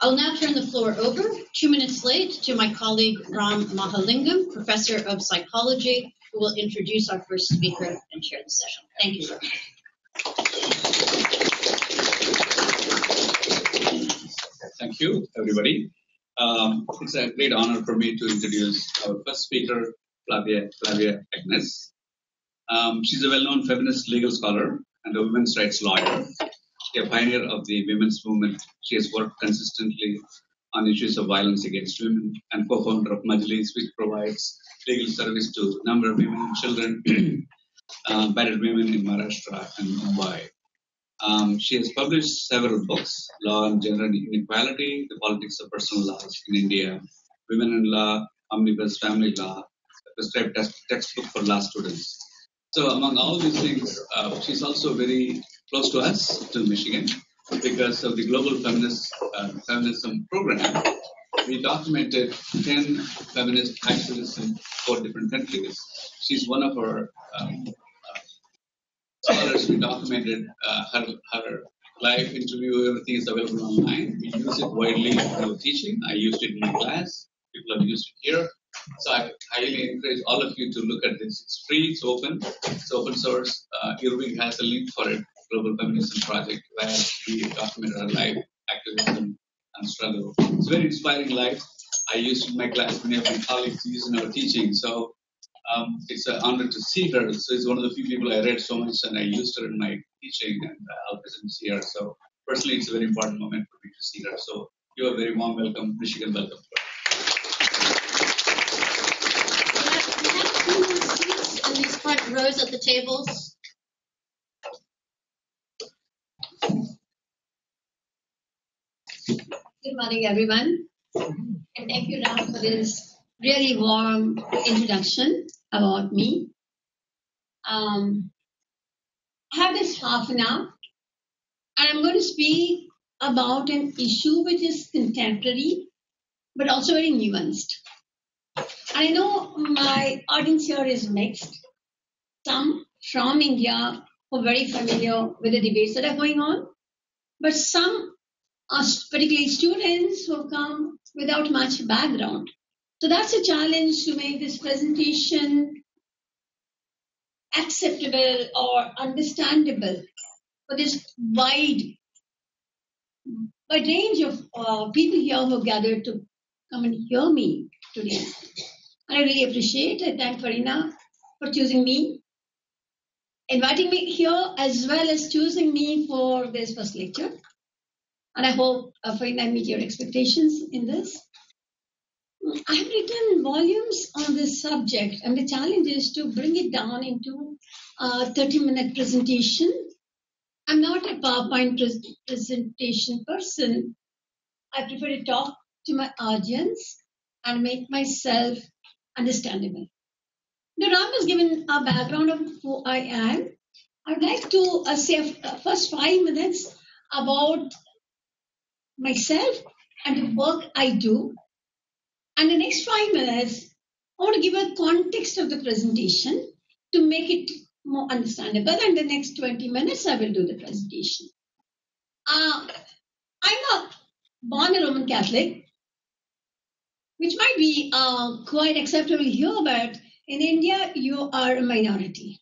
I'll now turn the floor over 2 minutes late to my colleague Ram Mahalingam, Professor of Psychology, who will introduce our first speaker and chair the session. Thank you, sir. Thank you, everybody. It's a great honor for me to introduce our first speaker, Flavia Agnes. She's a well-known feminist legal scholar and a women's rights lawyer. She's a pioneer of the women's movement. She has worked consistently on issues of violence against women and co-founder of Majlis, which provides legal service to a number of women and children, battered women in Maharashtra and Mumbai. She has published several books: Law and Gender and Inequality, The Politics of Personal Laws in India, Women in Law, Omnibus Family Law, a prescribed textbook for law students. So among all these things, she's also very close to us, to Michigan, because of the Global Feminism Program. We documented 10 feminist activists in 4 different countries. She's one of our scholars. We documented her live interview. Everything is available online. We use it widely in our teaching. I used it in my class. People have used it here. So I highly encourage all of you to look at this. It's free, it's open source. Irving has a link for it, Global Feminism Project, where we documented our life, activism, and struggle. It's a very inspiring life. I used it in my class, many of my colleagues use in our teaching. So it's an honor to see her. So it's one of the few people I read so much, and I used her in my teaching, and I'll present see her. So personally, it's a very important moment for me to see her. So you are very warm welcome, Michigan welcome. And these front rows at the tables. Good morning, everyone. And thank you, Ram, for this really warm introduction about me. I have this half an hour, and I'm going to speak about an issue which is contemporary, but also very nuanced. I know my audience here is mixed. Some from India who are very familiar with the debates that are going on, but some are particularly students who have come without much background. So that's a challenge to make this presentation acceptable or understandable for this wide range of people here who have gathered to come and hear me today. And I really appreciate it. Thank Farina for choosing me, inviting me here, as well as choosing me for this first lecture. And I hope, Farina, I meet your expectations in this. I have written volumes on this subject, and the challenge is to bring it down into a 30-minute presentation. I'm not a PowerPoint presentation person. I prefer to talk to my audience and make myself understandable. Now, Ram has given a background of who I am. I would like to say first 5 minutes about myself and the work I do. And the next 5 minutes, I want to give a context of the presentation to make it more understandable. And the next 20 minutes, I will do the presentation. I'm born a Roman Catholic, which might be quite acceptable here, but in India, you are a minority.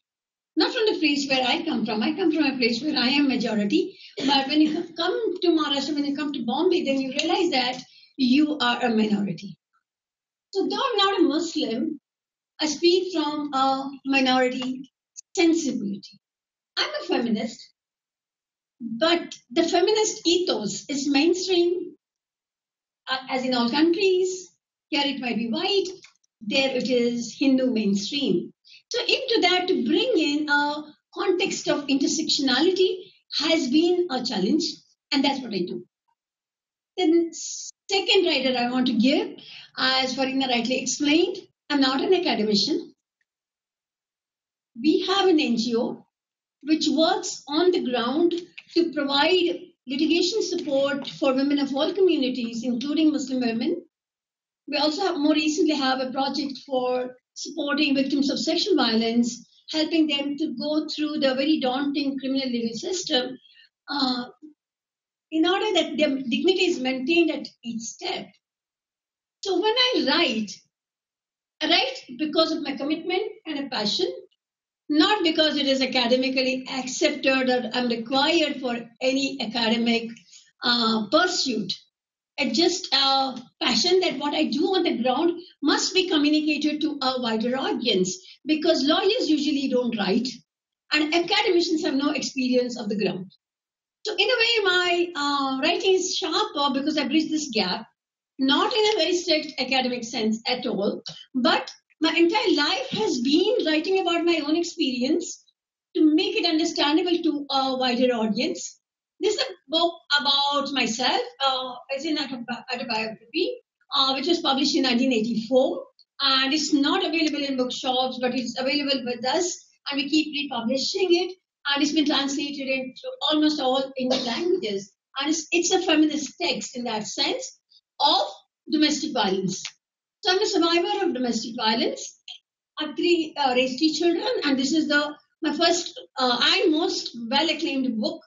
Not from the place where I come from. I come from a place where I am majority. But when you come to Maharashtra, when you come to Bombay, then you realize that you are a minority. So though I'm not a Muslim, I speak from a minority sensibility. I'm a feminist, but the feminist ethos is mainstream, as in all countries. Here it might be white, there it is Hindu mainstream. So into that, to bring in a context of intersectionality has been a challenge, and that's what I do. The second writer I want to give, as Farina rightly explained, I'm not an academician. We have an NGO which works on the ground to provide litigation support for women of all communities, including Muslim women. We also more recently have a project for supporting victims of sexual violence, helping them to go through the very daunting criminal legal system in order that their dignity is maintained at each step. So when I write because of my commitment and a passion, not because it is academically accepted or I'm required for any academic pursuit. It's just a passion that what I do on the ground must be communicated to a wider audience, because lawyers usually don't write and academicians have no experience of the ground. So in a way, my writing is sharper because I bridge this gap, not in a very strict academic sense at all, but my entire life has been writing about my own experience to make it understandable to a wider audience. This is a book about myself. It's an autobiography, which was published in 1984, and it's not available in bookshops, but it's available with us, and we keep republishing it, and it's been translated into almost all Indian languages, and it's a feminist text in that sense of domestic violence. So I'm a survivor of domestic violence. I have raised 3 children, and this is my first and most well-acclaimed book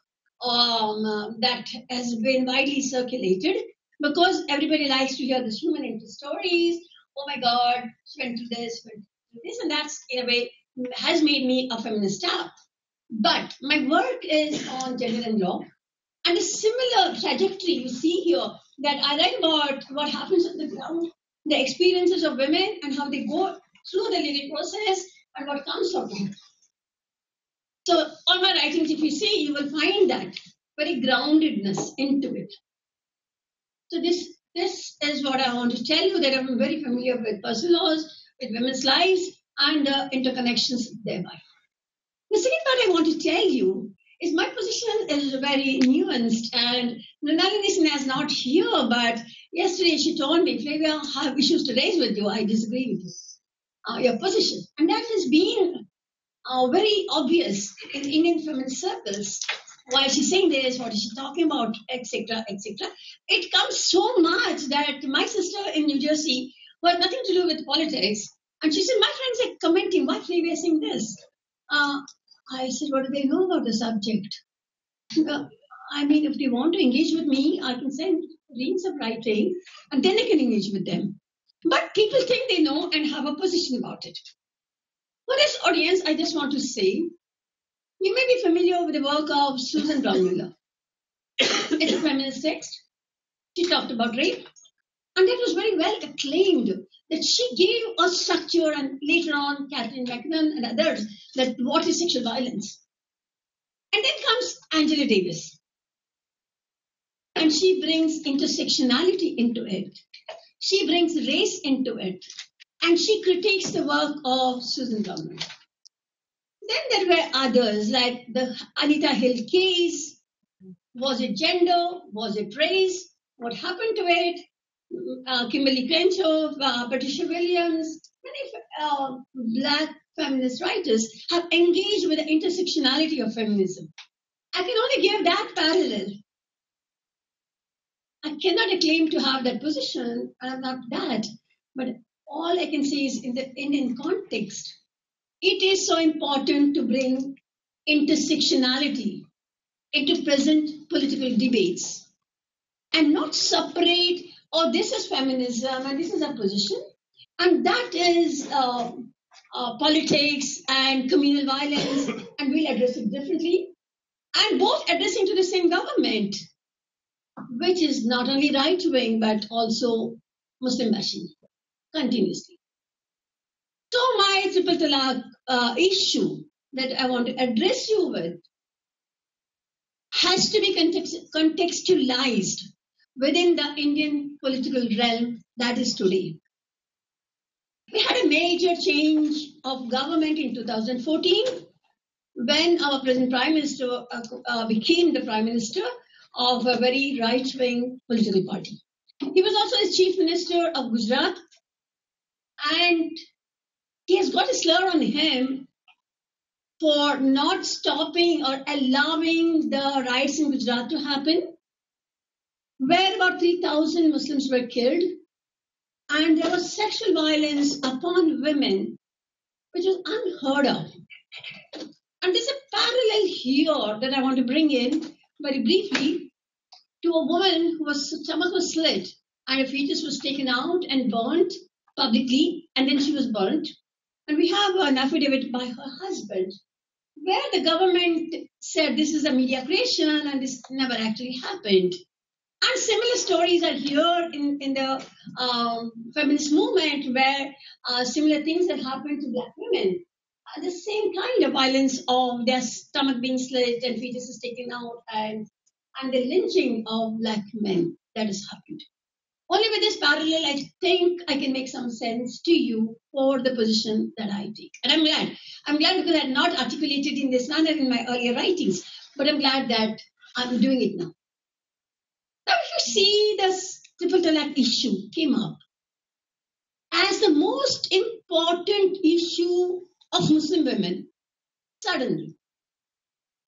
that has been widely circulated, because everybody likes to hear the human interest stories. Oh my God, she went through this, and that's in a way has made me a feminist star. But my work is on gender and law, and a similar trajectory you see here, that I write about what happens on the ground, the experiences of women and how they go through the legal process and what comes from it. So all my writings, if you see, you will find that very groundedness into it. So this is what I want to tell you, that I'm very familiar with personal laws, with women's lives, and the interconnections thereby. The second part I want to tell you is my position is very nuanced, and Nalini is not here, but yesterday she told me, Flavia, I have issues to raise with you. I disagree with you, your position. And that has been very obvious in Indian feminist circles. Why is she saying this? What is she talking about? Etc. etc. It comes so much that my sister in New Jersey, who had nothing to do with politics, and she said, my friends are commenting, why Flavia is saying this? I said, what do they know about the subject? I mean, if they want to engage with me, I can send reams of writing, and then I can engage with them. But people think they know and have a position about it. For this audience, I just want to say, you may be familiar with the work of Susan Brownmiller. It's a feminist text. She talked about rape, and that was very well acclaimed, that she gave a structure, and later on, Catherine McKinnon and others, that what is sexual violence. And then comes Angela Davis, and she brings intersectionality into it. She brings race into it, and she critiques the work of Susan Brownmiller. Then there were others, like the Anita Hill case. Was it gender? Was it race? What happened to it? Kimberly Crenshaw, Patricia Williams, many Black feminist writers have engaged with the intersectionality of feminism. I can only give that parallel. I cannot claim to have that position, and I'm not that. But all I can say is, in the Indian context, it is so important to bring intersectionality into present political debates and not separate, oh, this is feminism and this is a position, and that is politics and communal violence, and we'll address it differently, and both addressing to the same government, which is not only right-wing but also Muslim bashing continuously. So my triple talaq issue that I want to address you with has to be contextualized within the Indian political realm that is today. We had a major change of government in 2014 when our present Prime Minister became the Prime Minister of a very right-wing political party. He was also the Chief Minister of Gujarat, and he has got a slur on him for not stopping or allowing the riots in Gujarat to happen, where about 3,000 Muslims were killed, and there was sexual violence upon women, which was unheard of. And there's a parallel here that I want to bring in very briefly. to a woman whose stomach was slit and her fetus was taken out and burnt publicly, and then she was burnt. And we have an affidavit by her husband where the government said this is a media creation and this never actually happened. And similar stories are here in the feminist movement where similar things have happened to black women. The same kind of violence of their stomach being slit and fetuses taken out and the lynching of black men that has happened. Only with this parallel, I think I can make some sense to you for the position that I take. And I'm glad. I'm glad because I had not articulated in this manner in my earlier writings, but I'm glad that I'm doing it now. Now, if you see this triple talaq issue came up as the most important issue of Muslim women suddenly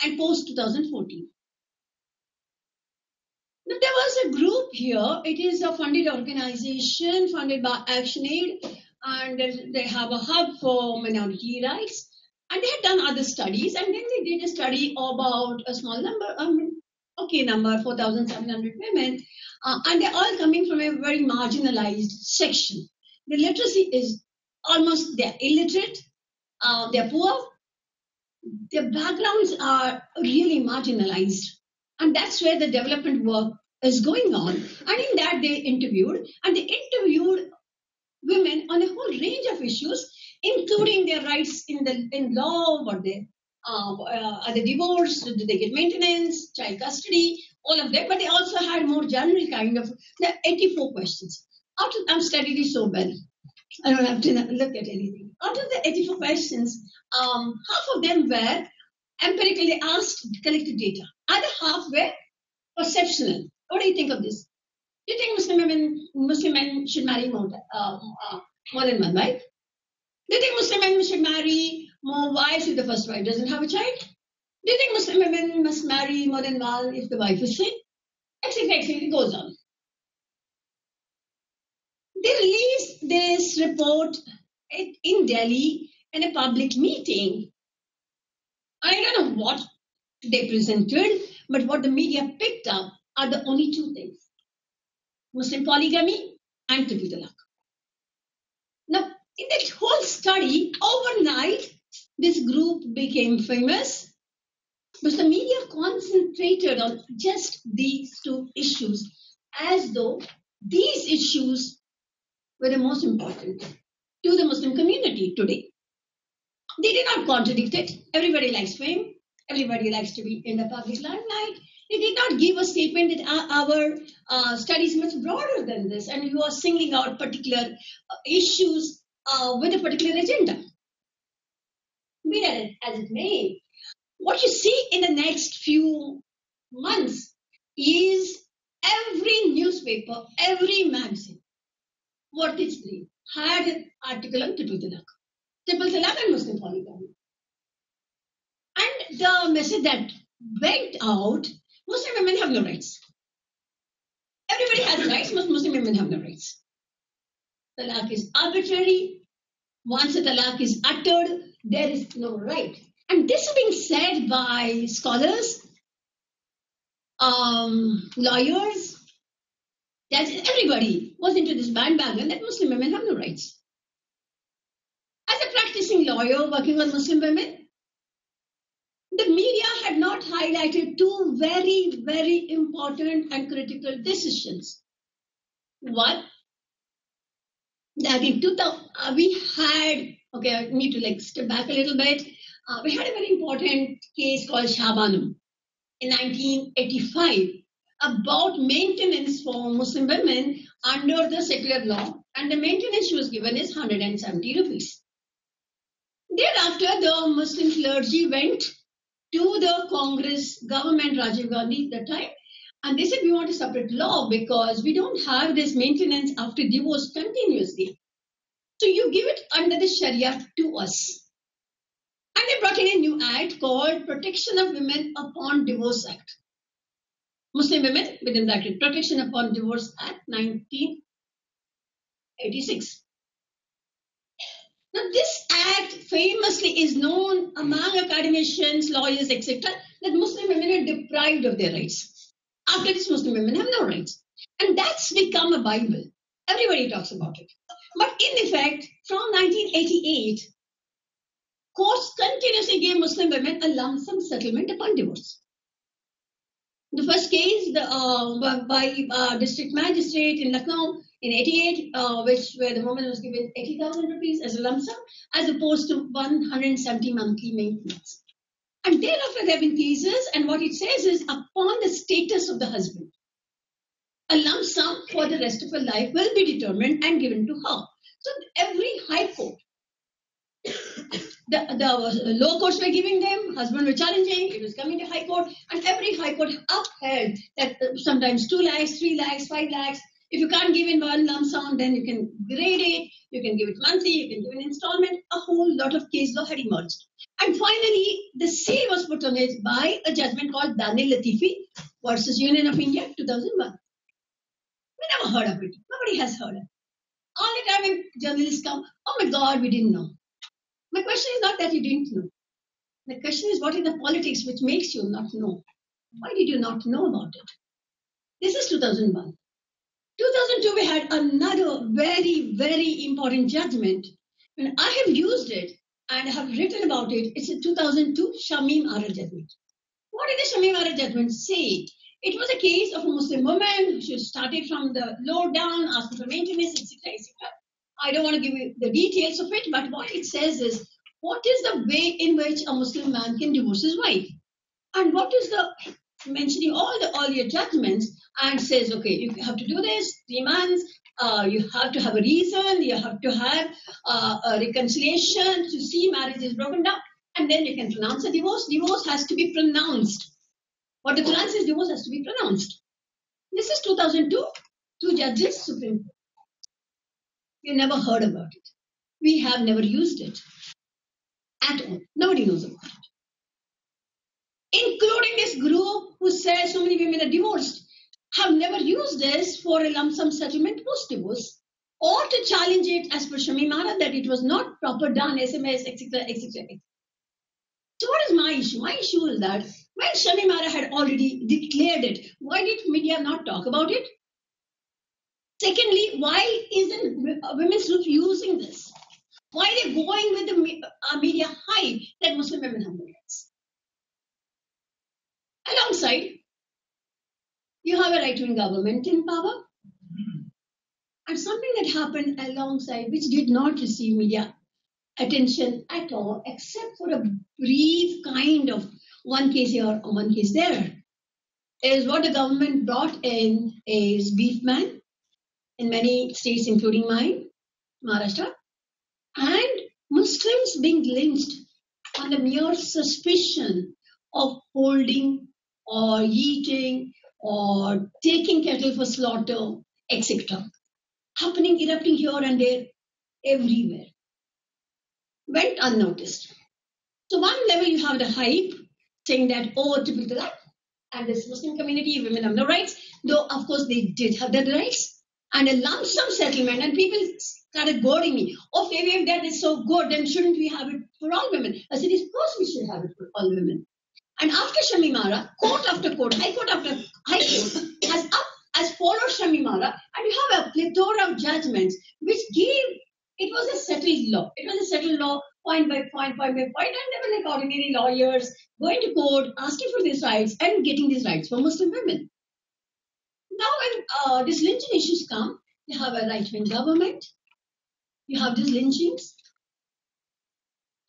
and post 2014. Now, there was a group here. It is a funded organization funded by ActionAid, and they have a hub for minority rights. And they had done other studies, and then they did a study about a small number, number 4,700 women, and they're all coming from a very marginalized section. The literacy is almost, they're illiterate, they're poor, their backgrounds are really marginalized. And that's where the development work is going on. And in that they interviewed women on a whole range of issues, including their rights in law, what they are they divorced, do they get maintenance, child custody, all of that. But they also had more general kind of the 84 questions. I'm studying it so well, I don't have to look at anything. Out of the 84 questions, half of them were empirical. They asked, collected data. Other half were perceptional. What do you think of this? Do you think Muslim men should marry more than one wife? Do you think Muslim men should marry more wives if the first wife doesn't have a child? Do you think Muslim women must marry more than one if the wife is sick? Etc. It goes on. They released this report in Delhi in a public meeting. I don't know what they presented, but what the media picked up are the only two things: Muslim polygamy and triple talaq. Now, in that whole study, overnight, this group became famous, but the media concentrated on just these two issues as though these issues were the most important to the Muslim community today. They did not contradict it. Everybody likes fame. Everybody likes to be in the public limelight. They did not give a statement that our study is much broader than this, and you are singling out particular issues with a particular agenda. Be that as it may, what you see in the next few months is every newspaper, every magazine, worth its name, had an article on triple talaq and Muslim polygamy. And the message that went out: Muslim women have no rights. Everybody has rights, but Muslim women have no rights. Talaq is arbitrary. Once a talaq is uttered, there is no right. And this is being said by scholars, lawyers, that everybody was into this bandwagon that Muslim women have no rights. As a practicing lawyer working with Muslim women, the media had not highlighted two very, very important and critical decisions. One, that in 2000, we had, I need to step back a little bit. We had a very important case called Shabanum in 1985 about maintenance for Muslim women under the secular law, and the maintenance she was given is 170 rupees. Thereafter, the Muslim clergy went to the Congress government, Rajiv Gandhi at the time, and they said, we want a separate law because we don't have this maintenance after divorce continuously. So you give it under the Sharia to us. And they brought in a new act called Protection of Women Upon Divorce Act. Muslim Women, within bracket, Protection Upon Divorce Act, 1986. Now, this act famously is known among academicians, lawyers, etc., that Muslim women are deprived of their rights. After this, Muslim women have no rights. And that's become a Bible. Everybody talks about it. But in effect, from 1988, courts continuously gave Muslim women a lump sum settlement upon divorce. The first case by district magistrate in Lucknow in 88, where the woman was given 80,000 rupees as a lump sum, as opposed to 170 monthly maintenance. And thereafter there have been cases, and what it says is, upon the status of the husband, a lump sum for the rest of her life will be determined and given to her. So every high court, the lower courts were giving them, husband were challenging, it was coming to high court, and every high court upheld that sometimes 2 lakhs, 3 lakhs, 5 lakhs. If you can't give in one lump sum, then you can grade it, you can give it monthly, you can give an installment. A whole lot of case law had emerged. And finally, the seal was put on it by a judgment called Danil Latifi versus Union of India, 2001. We never heard of it. Nobody has heard of it. All the time when journalists come, oh my God, we didn't know. My question is not that you didn't know. The question is, what is the politics which makes you not know? Why did you not know about it? This is 2001. 2002, we had another very, very important judgment. And I have used it and have written about it. It's a 2002 Shamim Ara judgment. What did the Shamim Ara judgment say? It was a case of a Muslim woman who started from the low down, asking for maintenance, etc., etc. I don't want to give you the details of it, but what it says is, what is the way in which a Muslim man can divorce his wife? And what is the mentioning all the earlier judgments and says, okay, you have to do this, 3 months, you have to have a reason, you have to have a reconciliation to see marriage is broken down, and then you can pronounce a divorce. Divorce has to be pronounced. What the Quran says, divorce has to be pronounced. This is 2002, 2 judges, Supreme Court. You never heard about it. We have never used it at all. Nobody knows about it. Including this group who says so many women are divorced, have never used this for a lump sum settlement post-divorce, or to challenge it as per Shamim Ara that it was not proper done, SMS, etc., etc. So what is my issue? My issue is that when Shamim Ara had already declared it, why did media not talk about it? Secondly, why isn't women's group using this? Why are they going with the media hype that Muslim women have no rights? Alongside, you have a right-wing government in power. And something that happened alongside, which did not receive media attention at all, except for a brief kind of one case here or one case there, is what the government brought in is beef man in many states, including mine, Maharashtra, and Muslims being lynched on the mere suspicion of holding or eating or taking cattle for slaughter, etc. Happening, erupting here and there, everywhere. Went unnoticed. So one level you have the hype saying that, oh, triple talaq, and this Muslim community, women have no rights, though of course they did have their rights. And a lump sum settlement, and people started goading me. Oh, Flavia, if that is so good, then shouldn't we have it for all women? I said, of course we should have it for all women. And after Shamim Ara, court after court, high court after high court has followed Shamim Ara, and you have a plethora of judgments which gave, it was a settled law. It was a settled law, point by point, point by point, and there were like ordinary lawyers going to court, asking for these rights and getting these rights for Muslim women. Now when these lynching issues come, you have a right-wing government, you have these lynchings,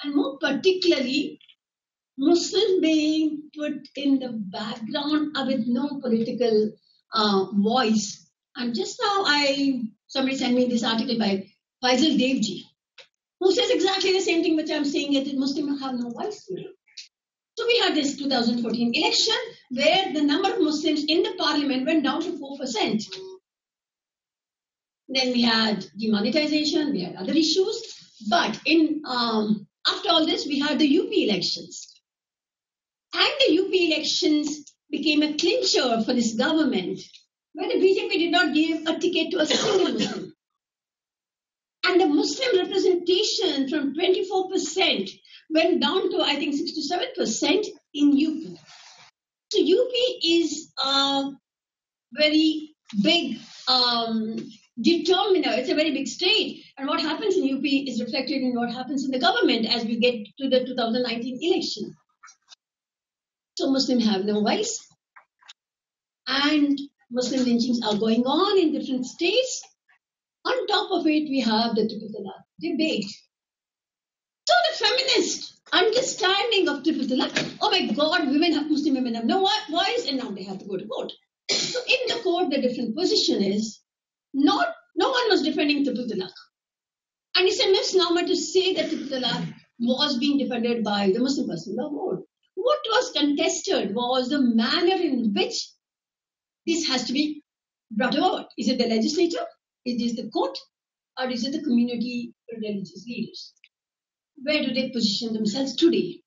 and more particularly, Muslims being put in the background with no political voice. And just now, somebody sent me this article by Faisal Devji, who says exactly the same thing which I'm saying, that Muslims have no voice here. So we had this 2014 election where the number of Muslims in the parliament went down to 4%. Then we had demonetization, we had other issues. But after all this, we had the UP elections. And the UP elections became a clincher for this government, where the BJP did not give a ticket to a single Muslim. And the Muslim representation from 24% went down to, I think, 6 to 7% in UP. So UP is very big determiner. It's a very big state. And what happens in UP is reflected in what happens in the government as we get to the 2019 election. So Muslims have no voice. And Muslim lynchings are going on in different states. On top of it, we have the triple talaq debate. So the feminist understanding of triple talaq, oh my God, Muslim women have no voice, and now they have to go to court. So in the court, the different position is no one was defending triple talaq. And it's a misnomer to say that triple talaq was being defended by the Muslim Personal Law Board. What was contested was the manner in which this has to be brought about. Is it the legislature? Is this the court? Or is it the community religious leaders? Where do they position themselves today?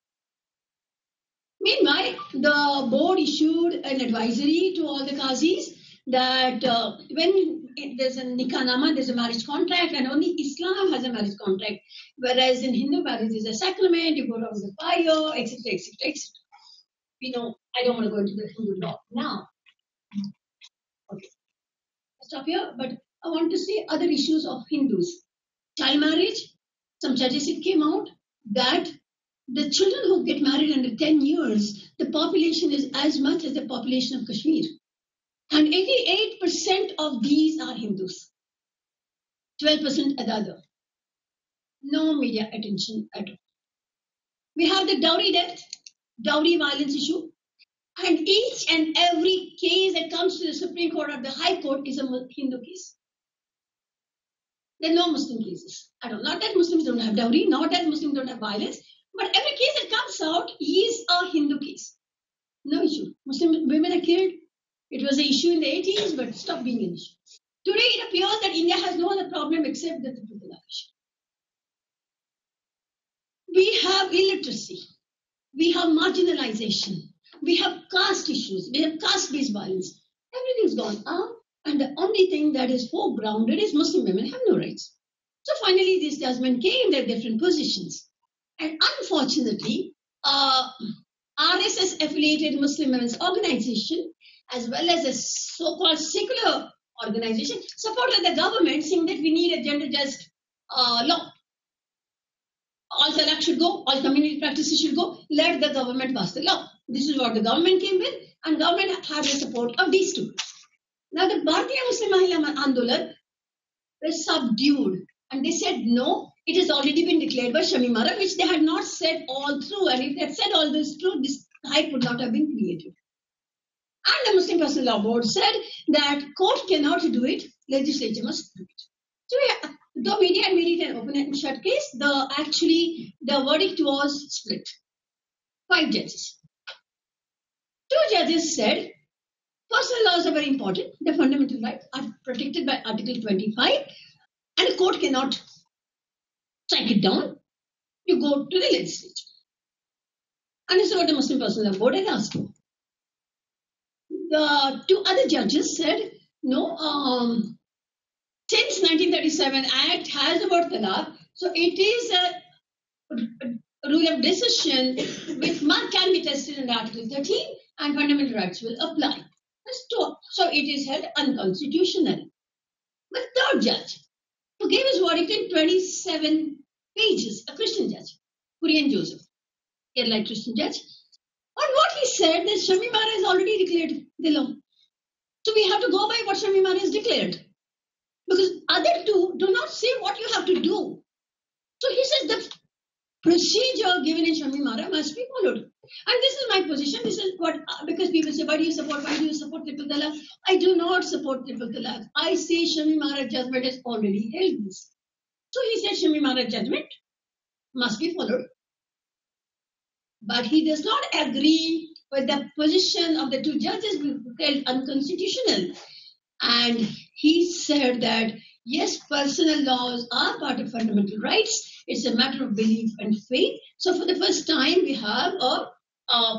Meanwhile, the board issued an advisory to all the qazis that when there's a nikah nama, there's a marriage contract, and only Islam has a marriage contract, whereas in Hindu marriage is a sacrament, you go around the fire, etc., etc., etc. We know, I don't want to go into the Hindu law now. Okay, I'll stop here, but I want to say other issues of Hindus. Child marriage, some judges it came out that the children who get married under 10 years, the population is as much as the population of Kashmir. And 88% of these are Hindus. 12% are the other. No media attention at all. We have the dowry debt, dowry violence issue. And each and every case that comes to the Supreme Court or the High Court is a Hindu case. There are no Muslim cases. Not that Muslims don't have dowry, not that Muslims don't have violence, but every case that comes out is a Hindu case. No issue. Muslim women are killed. It was an issue in the 80s, but stopped being an issue. Today, it appears that India has no other problem except the triple talaq issue. We have illiteracy. We have marginalization. We have caste issues. We have caste-based violence. Everything's gone up, and the only thing that is foregrounded is Muslim women have no rights. So finally, this judgment came. There are different positions. And unfortunately, RSS-affiliated Muslim women's organization, as well as a so-called secular organization, supported the government, saying that we need a gender-just law. All talaq should go, all community practices should go, let the government pass the law. This is what the government came with, and government had the support of these two. Now the Bharatiya Muslim Mahila Andolan were subdued, and they said no, it has already been declared by Shamimara, which they had not said all through, and if they had said all this through, this hype would not have been created. And the Muslim Personal Law Board said that court cannot do it, legislature must do it. So the media made it an open and shut case. The verdict was split. 5 judges. 2 judges said personal laws are very important. The fundamental rights are protected by Article 25, and the court cannot strike it down. You go to the legislature. And this is what the Muslim Personal Law Board had asked for. The 2 other judges said, no, since 1937 Act has the word talaq, so it is a rule of decision which can be tested in Article 13 and fundamental rights will apply. So it is held unconstitutional. But 3rd judge, who gave his verdict in 27 pages, a Christian judge, Kurian Joseph, Kerala Christian judge, on what he said that Shamimara has already declared the law. So we have to go by what Shamimara has declared. Because other 2 do not say what you have to do. So he says the procedure given in Shamimara must be followed. And this is my position. This is what, because people say, why do you support triple talaq? I do not support triple talaq. I say Shamimara judgment has already held this. So he said Shamimara judgment must be followed. But he does not agree with the position of the 2 judges who held unconstitutional. And he said that, yes, personal laws are part of fundamental rights. It's a matter of belief and faith. So for the first time, we have a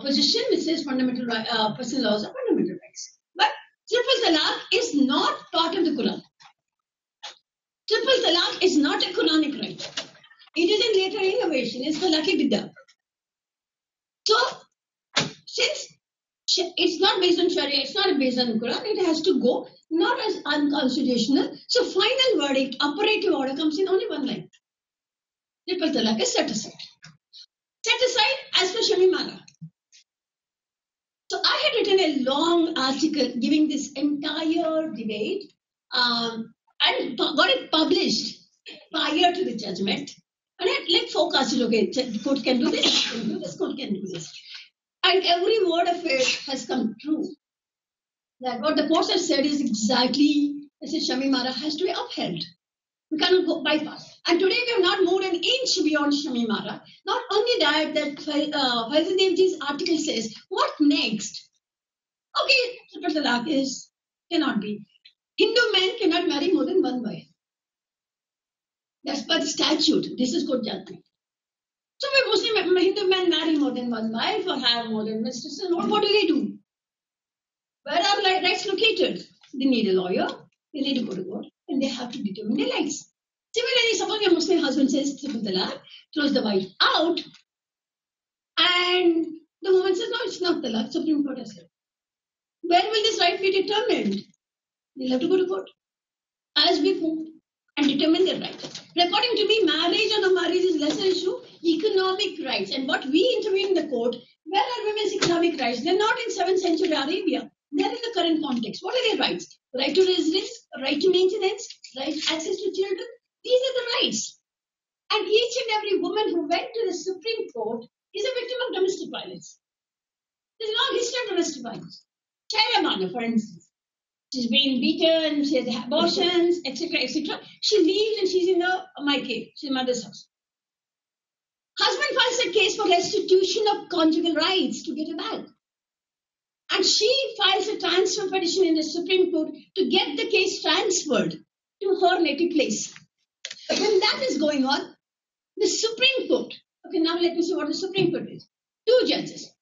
position which says personal laws are fundamental rights. But triple talaq is not part of the Quran. Triple talaq is not a Quranic right. It is a later innovation. It's talaq-e-bid'ah. So, since It's not based on Sharia, it's not based on Quran, it has to go not as unconstitutional. So final verdict, operative order comes in only one line. Triple talaq is set aside. Set aside as per Shamimara. So I had written a long article giving this entire debate and got it published prior to the judgment. And I had forecasted, okay, the court can do this, court can do this. And every word of it has come true. That what the courts have said is exactly, as Shamimara has to be upheld. We cannot go bypass. And today we have not moved an inch beyond Shamimara. Not only that Faisal Devji's article says, what next? Okay, triple talaq cannot be. Hindu men cannot marry more than one wife. That's by the statute. This is court judgment. So when Muslim Hindu men marry more than one wife or have more than mistresses, what do they do? Where are rights located? They need a lawyer, they need to go to court, and they have to determine their rights. Similarly, suppose your Muslim husband says triple talaq, throws the wife out, and the woman says, no, it's not talaq, Supreme Court has said. Where will this right be determined? They'll have to go to court as before and determine their rights. But according to me, marriage or no marriage is lesser issue, economic rights. And what we intervene in the court, where are women's economic rights? They're not in 7th century Arabia. They're in the current context. What are their rights? Right to residence, right to maintenance, right to access to children. These are the rights. And each and every woman who went to the Supreme Court is a victim of domestic violence. There's a long history of domestic violence. Chairman, for instance. She's been beaten, she has abortions, etc., etc. She leaves and she's in my cave, she's in mother's house. Husband files a case for restitution of conjugal rights to get her back. And she files a transfer petition in the Supreme Court to get the case transferred to her native place. When that is going on, the Supreme Court, okay, now let me see what the Supreme Court is. 2 judges.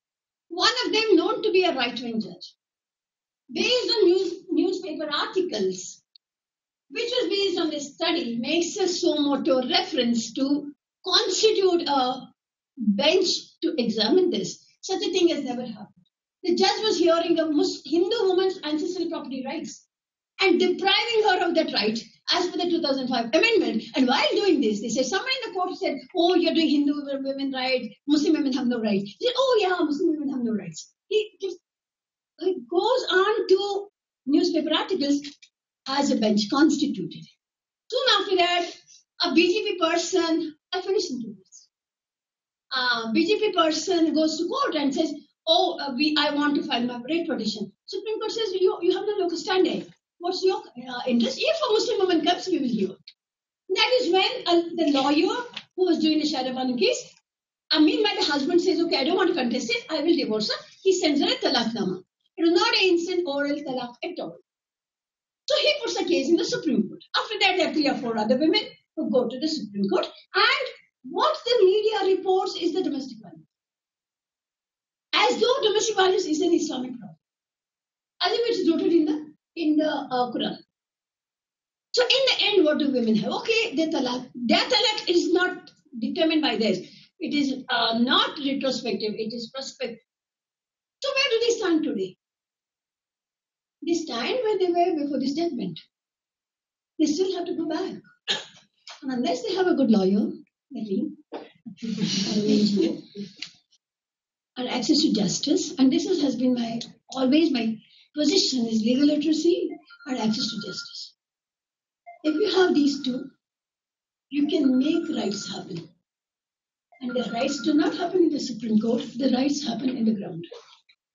One of them known to be a right-wing judge. Based on newspaper articles, which was based on this study, makes a suo motu reference to constitute a bench to examine this. Such a thing has never happened. The judge was hearing a Hindu woman's ancestral property rights and depriving her of that right as per the 2005 amendment. And while doing this, they said, someone in the court said, oh, you're doing Hindu women rights, Muslim women have no rights. He said, oh yeah, Muslim women have no rights. It goes on to newspaper articles as a bench constituted. Soon after that, a BJP person, I finished in 2 minutes. BJP person goes to court and says, oh, I want to file my rate petition. Supreme Court says, you have no locus standi. What's your interest? If a Muslim woman comes, we will hear. That is when the lawyer who was doing the Shadabanu case, meanwhile the husband says, okay, I don't want to contest it, I will divorce her. He sends her a talaqnama. It was not an instant oral talaq at all. So he puts the case in the Supreme Court. After that, there are 3 or 4 other women who go to the Supreme Court. And what the media reports is the domestic violence. As though domestic violence is an Islamic problem. As if it's rooted in the Quran. So in the end, what do women have? Okay, their talaq is not determined by this. It is not retrospective, it is prospective. So where do they stand today? They stand where they were before this judgment. They still have to go back. And unless they have a good lawyer, and access to justice, and this has been always my position is legal literacy and access to justice. If you have these 2, you can make rights happen. And the rights do not happen in the Supreme Court, the rights happen in the ground.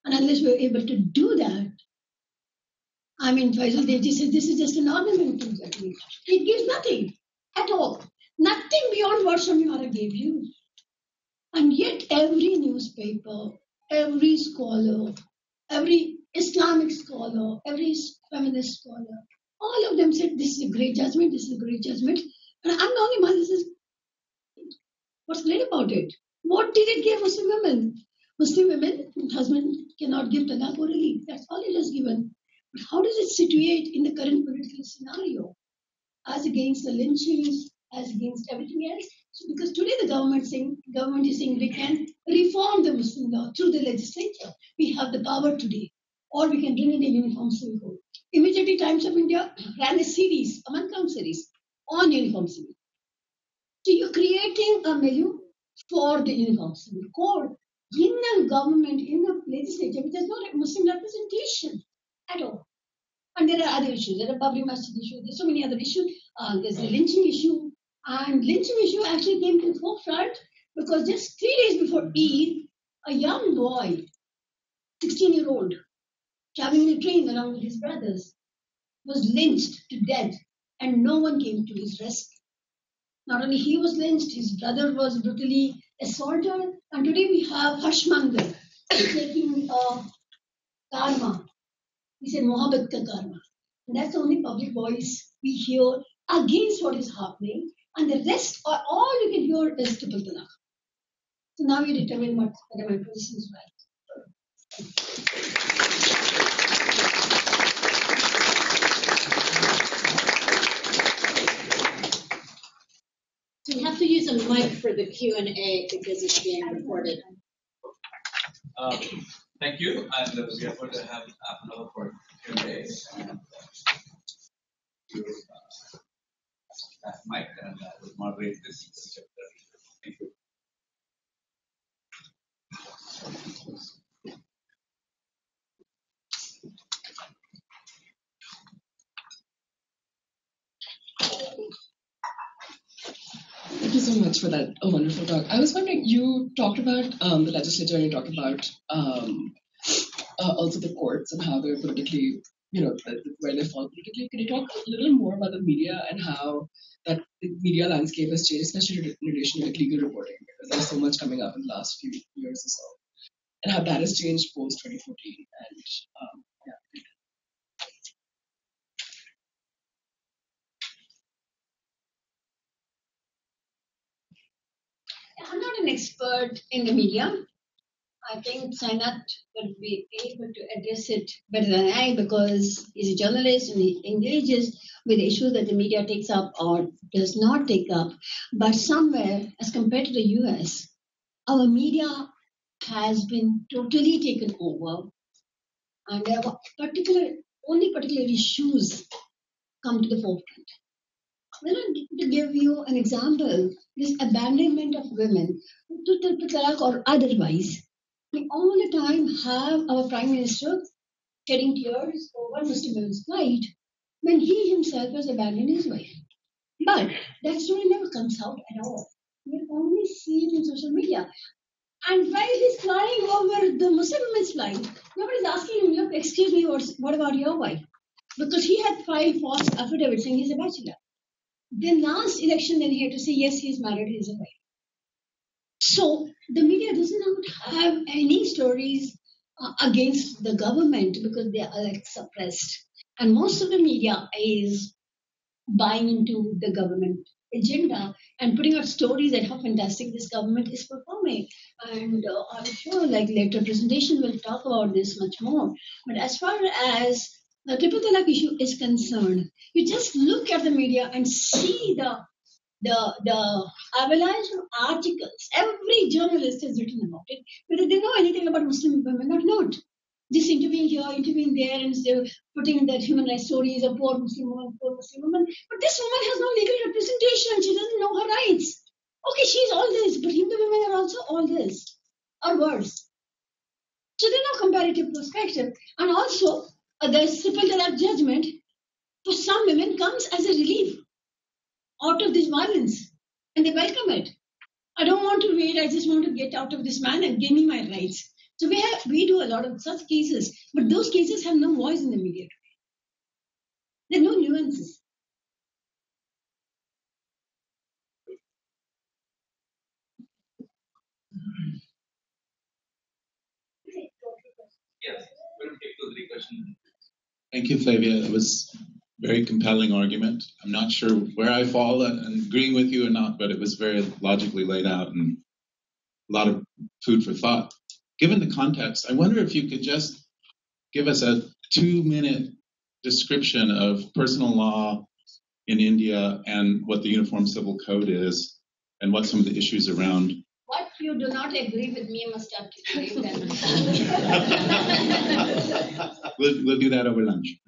And unless we're able to do that, Faisal Devji says this is just an ornamental judgment. It gives nothing at all. Nothing beyond what Shamimara gave you. And yet every newspaper, every scholar, every Islamic scholar, every feminist scholar, all of them said this is a great judgment, this is a great judgment. And I'm the only one who says, what's great about it? What did it give Muslim women? Muslim women, husband cannot give talaq orally. That's all it has given. But how does it situate in the current political scenario? As against the lynchings, as against everything else? So because today the government is saying we can reform the Muslim law through the legislature. we have the power today, or we can bring in a uniform civil code. Immediately, Times of India ran a series, a month-long series, on uniform civil. So you're creating a milieu for the uniform civil code in a government, in a legislature, which has no Muslim representation at all. And there are other issues. There are public masjid issues. There's so many other issues. There's the lynching issue. And lynching issue actually came to the forefront because just 3 days before Eid, a young boy, 16-year-old, traveling in a train along with his brothers, was lynched to death, and no one came to his rescue. Not only he was lynched, his brother was brutally assaulted, and today we have Hashmanger taking karma. He said, Mohabbat ka karma. And that's the only public voice we hear against what is happening, and the rest, all you can hear is triple talaq. So now you determine whether my position is right. So you have to use a mic for the Q&A because it's being recorded. Thank you, and we are going to have half an hour for Q&A. That mic, and I will moderate this chapter. Thank you. Thank you so much for that wonderful talk. I was wondering, you talked about the legislature, and you talked about also the courts and how they're politically, where they fall politically. Can you talk a little more about the media and how that the media landscape has changed, especially in relation to legal reporting, because there's so much coming up in the last few years or so, and how that has changed post 2014. And I'm not an expert in the media. I think Sainath would be able to address it better than I because he's a journalist and he engages with the issues that the media takes up or does not take up. But somewhere, as compared to the US, our media has been totally taken over, and there are only particular issues come to the forefront. To give you an example, this abandonment of women to talaq or otherwise, we all the time have our Prime Minister shedding tears over Mr. Women's plight when he himself has abandoned his wife. But that story never comes out at all. We only see it in social media. And while he's crying over the Muslim women's plight, nobody's asking him, look, excuse me, what about your wife? Because he had filed false affidavit saying he's a bachelor. Then last election, then he had to say, yes, he's married, he's a wife. So the media does not have any stories against the government because they are suppressed. And most of the media is buying into the government agenda and putting out stories that how fantastic this government is performing. And I'm sure like later presentation will talk about this much more. But as far as the triple talaq issue is concerned, you just look at the media and see the avalanche of articles. Every journalist has written about it, whether they know anything about Muslim women or not. Just interviewing here, interviewing there, and still putting that human rights stories of poor Muslim woman, poor Muslim woman. But this woman has no legal representation. She doesn't know her rights. Okay, she's all this, but Hindu women are also all this, or worse. So there's no comparative perspective. And also, the triple talaq judgment for some women comes as a relief out of this violence, and they welcome it. I don't want to wait. I just want to get out of this man and give me my rights. So we do a lot of such cases, but those cases have no voice in the media. There are no nuances. Yes, we'll take 2 or 3 questions. Thank you, Flavia. It was a very compelling argument. I'm not sure where I fall in agreeing with you or not, but it was very logically laid out and a lot of food for thought. Given the context, I wonder if you could just give us a 2-minute description of personal law in India and what the Uniform Civil Code is and what some of the issues around. What you do not agree with me, I must articulate them. We'll do that over lunch.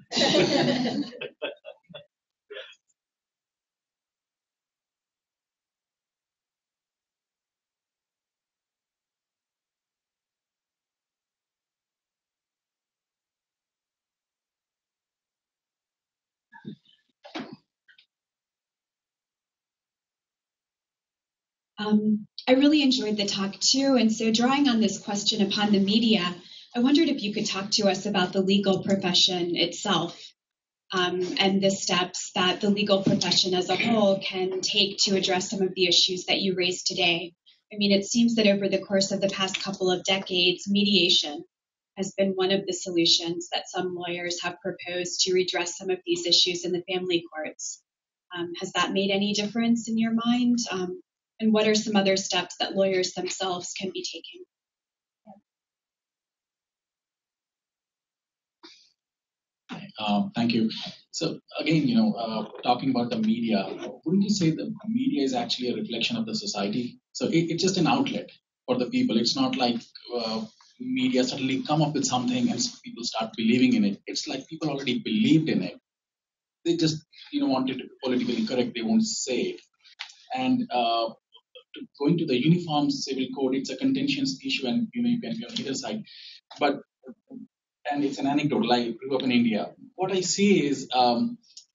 I really enjoyed the talk too, and so drawing on this question upon the media, I wondered if you could talk to us about the legal profession itself and the steps that the legal profession as a whole can take to address some of the issues that you raised today. I mean, it seems that over the course of the past couple of decades, mediation has been one of the solutions that some lawyers have proposed to redress some of these issues in the family courts. Has that made any difference in your mind? And what are some other steps that lawyers themselves can be taking? Thank you. So again, talking about the media, wouldn't you say the media is actually a reflection of the society? So it's just an outlet for the people. It's not like media suddenly come up with something and people start believing in it. It's like people already believed in it. They just wanted to be politically correct. They won't say it. And going to the uniform civil code, it's a contentious issue, and you can be on either side. But and it's an anecdote. I grew up in India. What I see is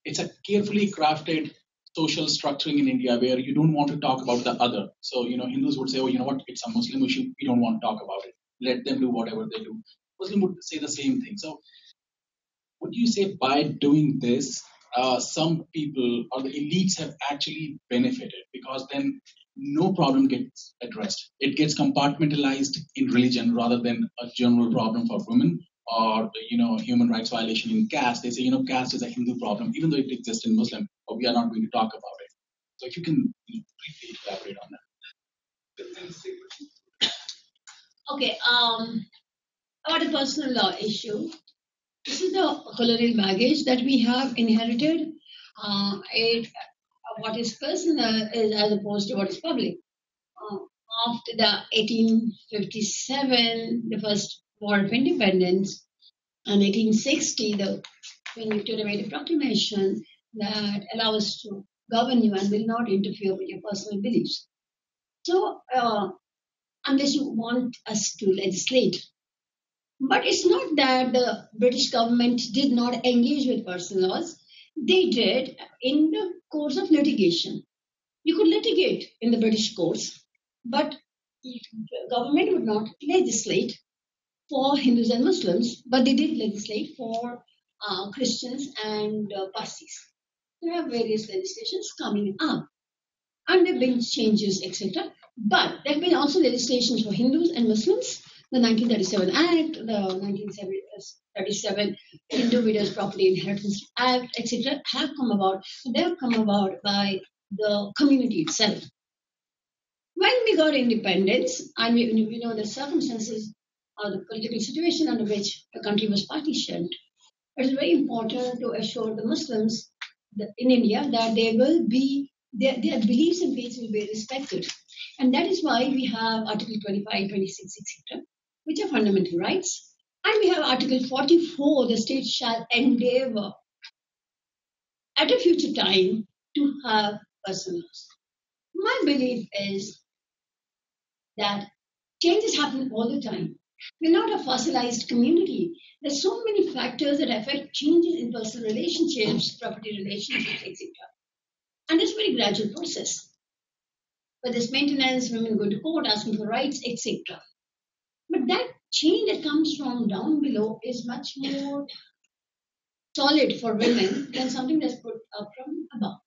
it's a carefully crafted social structuring in India where you don't want to talk about the other. So Hindus would say, oh, you know what? It's a Muslim issue. We don't want to talk about it. Let them do whatever they do. Muslim would say the same thing. So would you say by doing this, some people or the elites have actually benefited, because then no problem gets addressed. It gets compartmentalized in religion rather than a general problem for women or human rights violation in caste. They say caste is a Hindu problem, even though it exists in Muslim, but we are not going to talk about it. So if you can briefly elaborate on that. Okay, about a personal law issue. This is the colonial baggage that we have inherited. What is personal is as opposed to what is public. After the 1857, the first War of Independence, and 1860, the Queen Victoria made a proclamation that allows us to govern you and will not interfere with your personal beliefs. So, unless you want us to legislate. But it's not that the British government did not engage with personal laws. They did in the course of litigation. You could litigate in the British courts, but the government would not legislate for Hindus and Muslims, but they did legislate for Christians and Parsis. There are various legislations coming up, and there have been changes, etc. But there have been also legislations for Hindus and Muslims. The 1937 Act, the 1937 Hindu Widows Property Inheritance Act, etc., have come about. They have come about by the community itself. When we got independence, and we know the circumstances or the political situation under which the country was partitioned, it is very important to assure the Muslims in India that they will be their beliefs and faiths will be respected. And that is why we have Article 25, 26, etc., which are fundamental rights. And we have Article 44, the state shall endeavor at a future time to have personal laws. My belief is that changes happen all the time. We're not a fossilized community. There's so many factors that affect changes in personal relationships, property relationships, etc. And it's a very gradual process. But there's maintenance, women go to court asking for rights, etc. But that change that comes from down below is much more solid for women than something that's put up from above.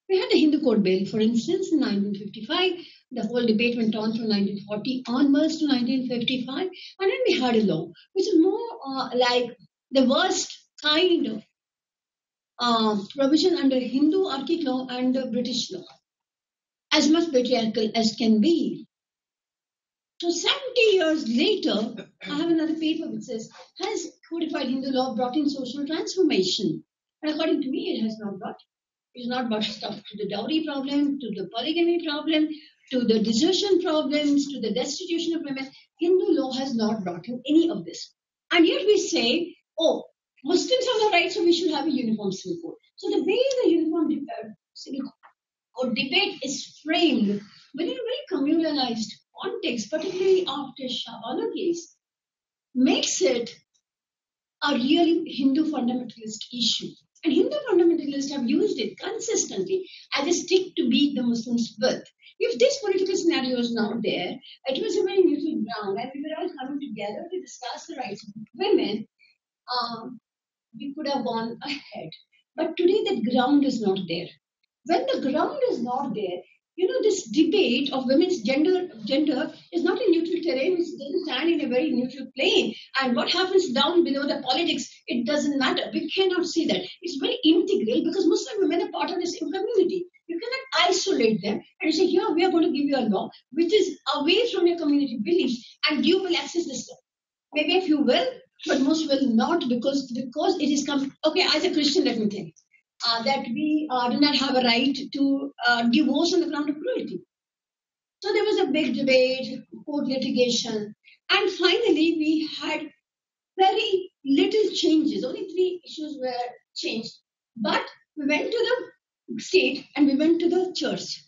We had the Hindu Code Bill, for instance, in 1955. The whole debate went on from 1940 onwards to 1955. And then we had a law, which is more like the worst kind of provision under Hindu Archaic law and British law, as much patriarchal as can be. So 70 years later, I have another paper which says, has codified Hindu law brought in social transformation? And according to me, it has not brought. It has not brought stuff to the dowry problem, to the polygamy problem, to the desertion problems, to the destitution of women. Hindu law has not brought in any of this. And yet we say, oh, Muslims have the right, so we should have a uniform civil code. So the way the uniform civil code debate is framed within a very communalized context, particularly after Shabana case, makes it a really Hindu fundamentalist issue. And Hindu fundamentalists have used it consistently as a stick to beat the Muslims with. If this political scenario is not there, it was a very neutral ground, and we were all coming together to discuss the rights of women, we could have gone ahead. But today, that ground is not there. When the ground is not there, this debate of women's gender is not a neutral terrain. It doesn't stand in a very neutral plane. And what happens down below the politics, it doesn't matter. We cannot see that. It's very integral because Muslim women are part of the same community. You cannot isolate them and say, here, we are going to give you a law which is away from your community beliefs, and you will access this law. Maybe a few will, but most will not because it is okay, as a Christian, let me tell you. That we do not have a right to divorce on the ground of cruelty. So there was a big debate, court litigation, and finally we had very little changes. Only 3 issues were changed. But we went to the state and we went to the church.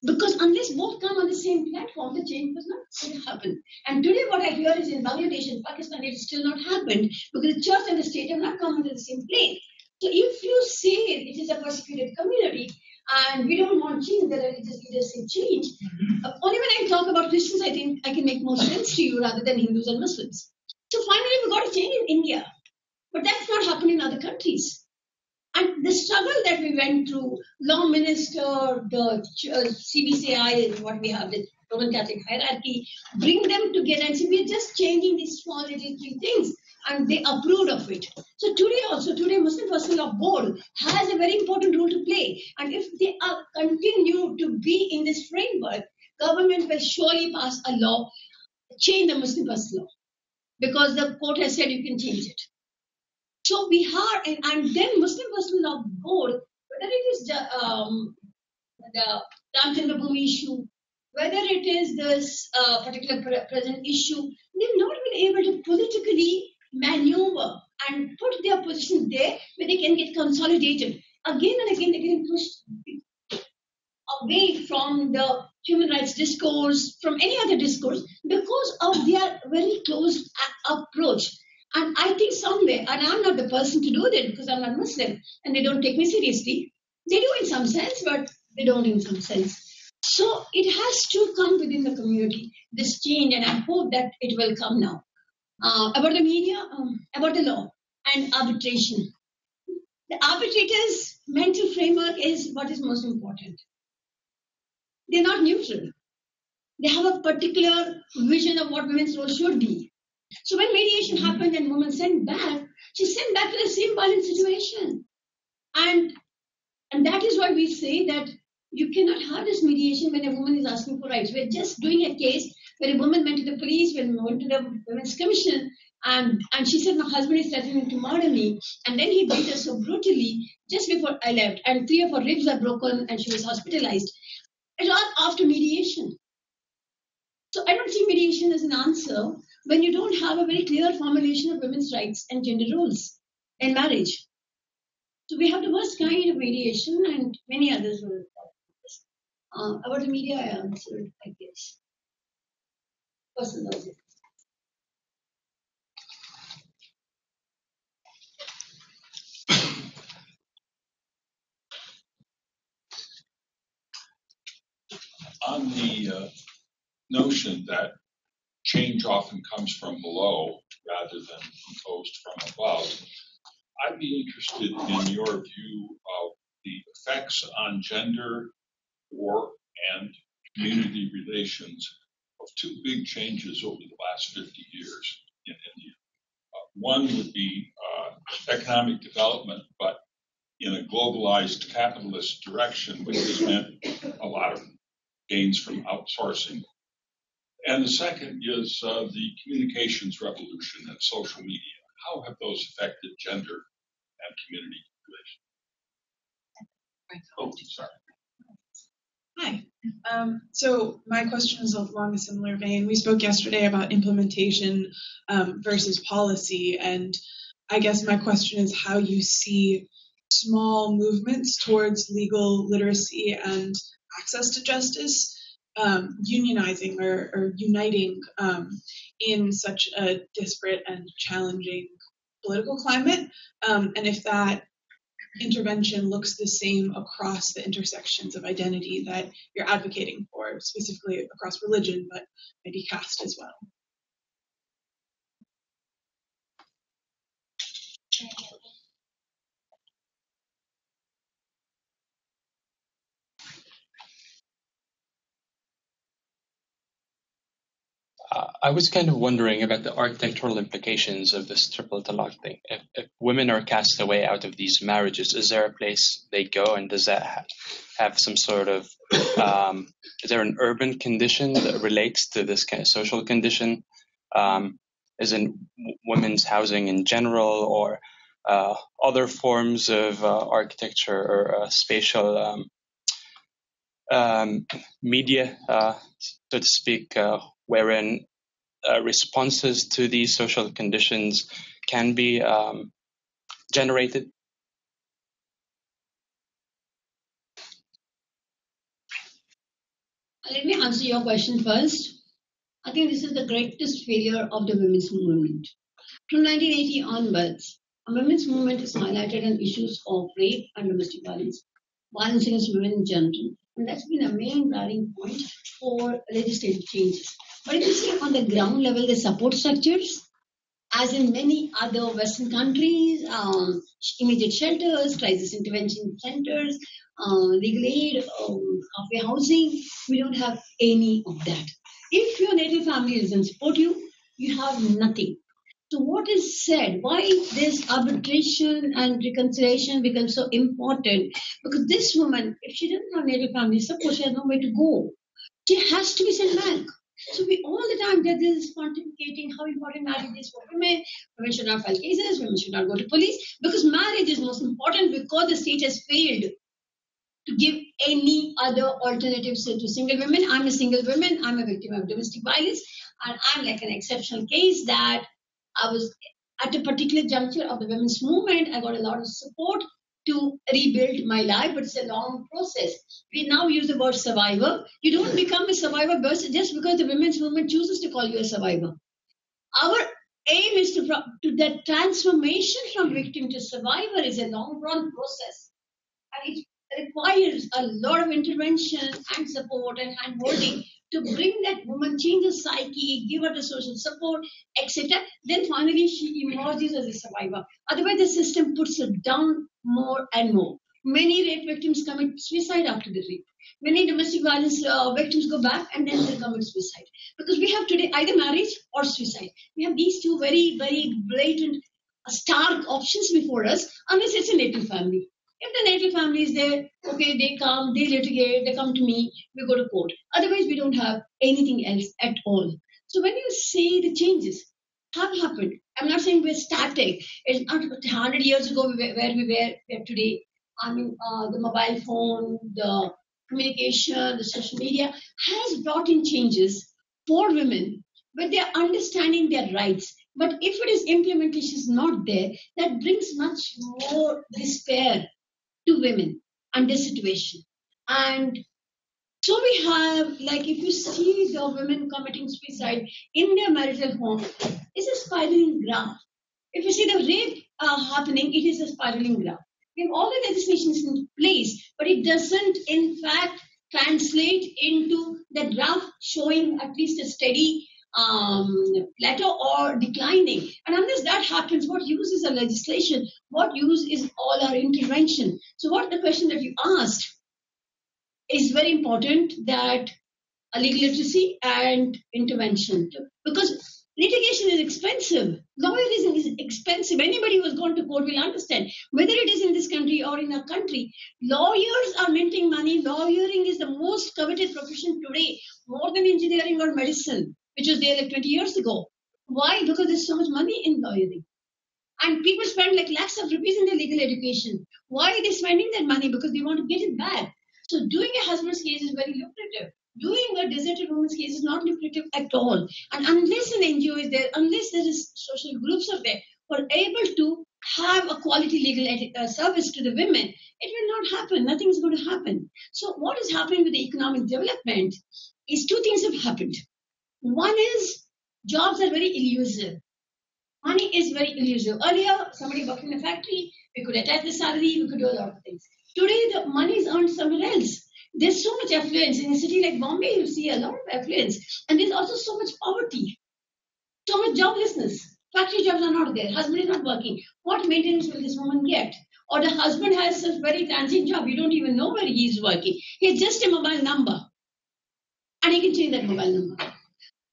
Because unless both come on the same platform, the change was not going to happen. And today what I hear is in Bangladesh and Pakistan, it has still not happened because the church and the state have not come into the same plane. So if you say it is a persecuted community and we don't want change, the religious leaders say change, only when I talk about Christians, I think I can make more sense to you rather than Hindus and Muslims. So finally we got a change in India. But that's not happening in other countries. And the struggle that we went through, law minister, the CBCI, what we have, the Roman Catholic hierarchy, bring them together and say, we're just changing these small little 3 things. And they approved of it. So today Muslim Personal Law Board has a very important role to play. And if they continue to be in this framework, government will surely pass a law, change the Muslim Personal Law. Because the court has said you can change it. So we are, and then Muslim Personal Law Board, whether it is the Ramchandra Bhumi issue, whether it is this particular present issue, they've not been able to politically maneuver and put their position there where they can get consolidated. Again and again, they're getting pushed away from the human rights discourse, from any other discourse, because of their very close approach. And I think somewhere, and I'm not the person to do that because I'm not Muslim and they don't take me seriously. They do in some sense, but they don't in some sense. So it has to come within the community, this change, and I hope that it will come now. About the media, about the law and arbitration. The arbitrator's mental framework is what is most important. They're not neutral. They have a particular vision of what women's role should be. So when mediation happened and woman sent back, she sent back to the same violent situation. And that is why we say that you cannot have this mediation when a woman is asking for rights. We're just doing a case where a woman went to the police, went to the Women's Commission, and she said, my husband is threatening to murder me. And then he beat her so brutally just before I left. And 3 of her ribs are broken and she was hospitalized. It was after mediation. So I don't see mediation as an answer when you don't have a very clear formulation of women's rights and gender roles in marriage. So we have the worst kind of mediation and many others will talk about this. About the media, I answered, I guess. Personal logic. On the notion that change often comes from below rather than imposed from above, I'd be interested in your view of the effects on gender, war, and community relations of 2 big changes over the last 50 years in India. One would be economic development, but in a globalized capitalist direction, which has meant a lot of gains from outsourcing. And the second is the communications revolution and social media. How have those affected gender and community relations? Oh, sorry. Hi. So my question is along a similar vein. We spoke yesterday about implementation versus policy, and I guess my question is how you see small movements towards legal literacy and access to justice unionizing or uniting in such a disparate and challenging political climate, and if that intervention looks the same across the intersections of identity that you're advocating for, specifically across religion, but maybe caste as well. I was kind of wondering about the architectural implications of this triple talaq thing. If women are cast away out of these marriages, is there a place they go, and does that have some sort of, is there an urban condition that relates to this kind of social condition? Is in women's housing in general, or other forms of architecture or spatial media, so to speak, wherein responses to these social conditions can be generated? Let me answer your question first. I think this is the greatest failure of the women's movement. From 1980 onwards, a women's movement is highlighted on issues of rape and domestic violence, violence against women in general, and that's been a main driving point for legislative changes. But if you see on the ground level, the support structures, as in many other Western countries, immediate shelters, crisis intervention centers, legal aid, halfway housing, we don't have any of that. If your native family doesn't support you, you have nothing. So what is said, why this arbitration and reconciliation becomes so important? Because this woman, if she doesn't have native family support, she has nowhere to go. She has to be sent back. So we all the time that this is pontificating how important marriage is for women. Women should not file cases, women should not go to police, because marriage is most important, because the state has failed to give any other alternatives to single women. I'm a single woman, I'm a victim of domestic violence, and I'm like an exceptional case that I was at a particular juncture of the women's movement. I got a lot of support to rebuild my life, but it's a long process. We now use the word survivor. You don't become a survivor just because the women's movement chooses to call you a survivor. Our aim is to that transformation from victim to survivor is a long-run process, and it requires a lot of intervention and support and hand-holding to bring that woman, change her psyche, give her the social support, etc. Then finally she emerges as a survivor. Otherwise the system puts her down more and more. Many rape victims commit suicide after the rape. Many domestic violence victims go back and then they commit suicide. Because we have today either marriage or suicide. We have these two very, very blatant, stark options before us, unless it's a native family. If the native family is there, okay, they come, they litigate, they come to me, we go to court. Otherwise, we don't have anything else at all. So when you see the changes have happened, I'm not saying we're static. It's not 100 years ago where we were today. I mean, the mobile phone, the communication, the social media has brought in changes for women, but they're understanding their rights. But if it is implementation is not there, that brings much more despair to women under situation. And so we have, like, if you see the women committing suicide in their marital home, it's a spiraling graph. If you see the rape happening, it is a spiraling graph. We have all the legislations in place, but it doesn't, in fact, translate into the graph showing at least a steady plateau or declining. And unless that happens, what use is a legislation? What use is all our intervention? So what the question that you asked is very important, that a legal literacy and intervention. Because litigation is expensive. Lawyerism is expensive. Anybody who has gone to court will understand. Whether it is in this country or in our country, lawyers are minting money. Lawyering is the most coveted profession today, more than engineering or medicine, which was there like 20 years ago. Why? Because there's so much money in lawyering. And people spend like lakhs of rupees in their legal education. Why are they spending that money? Because they want to get it back. So doing a husband's case is very lucrative. Doing a deserted woman's case is not lucrative at all. And unless an NGO is there, unless there is social groups are there who are able to have a quality legal service to the women, it will not happen. Nothing is going to happen. So what is happening with the economic development is two things have happened. One is jobs are very elusive. Money is very elusive. Earlier, somebody worked in a factory, we could attach the salary, we could do a lot of things. Today, the money is earned somewhere else. There's so much affluence. In a city like Bombay, you see a lot of affluence. And there's also so much poverty, so much joblessness. Factory jobs are not there. Husband is not working. What maintenance will this woman get? Or the husband has a very transient job. You don't even know where he is working. He's just a mobile number. And he can change that mobile number.